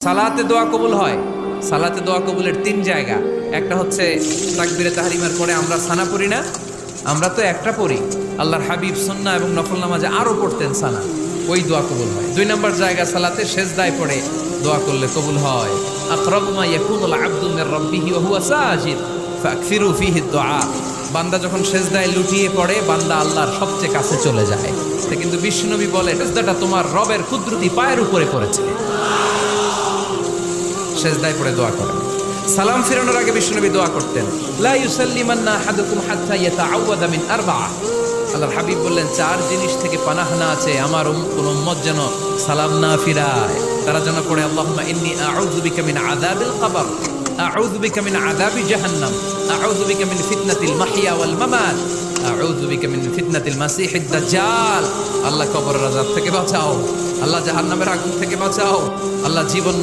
সালাতে দোয়া কবুল হয়। সালাতে দোয়া কবুলের তিন জায়গা। একটা হচ্ছে তাকবীরে তাহরিমার পরে আমরা সানা পড়ি না, আমরা তো একটা পড়ি, আল্লাহর হাবিব সুন্নাহ এবং নফল নামাজে আরো পড়তেন সানা, ওই দোয়া কবুল হয়। দুই নম্বর জায়গা সালাতে সেজদায় পড়ে দোয়া করলে কবুল হয়। আকরাবু মা ইয়াকুনুল আবদু মির রাব্বিহি ওয়া হুয়া সাজিদ ফাকসিরু ফীহি দুআ। বান্দা যখন সেজদায় লুটিয়ে পড়ে বান্দা আল্লাহর সবচেয়ে কাছে চলে যায়। কিন্তু বিশ্বনবী বলে সেজদাটা তোমার রবের কুদরতি পায়ের উপরে পড়েছে। সেজদায় পড়ে দোয়া করেন। সালাম ফিরানোর আগে বিশ্বনবী দোয়া করতেন, লা ইউসাল্লিমান্না আহাদুকুম হাত্তা ইয়াতাআওয়াদা মিন আরবাআ। আল্লাহর হাবিব বললেন, চার জিনিস থেকে পানাহ না আছে আমার কোন উম্মত যেন সালাম না ফিরায়। তারা যেন পড়ে, আল্লাহুম্মা ইন্নী আউযু বিকা মিন আযাবিল কবর, আউযু বিকা মিন আযাবি জাহান্নাম, আউযু বিকা মিন ফিতনাতিল মাহইয়া ওয়াল মামাত, আউযু বিকা মিন ফিতনাতিল মাসিহিদ দাজ্জাল। আল্লাহ কবরের আযাব থেকে বাঁচাও, আল্লাহ জাহান্নামের আগুন থেকে বাঁচাও, আল্লাহ জীবন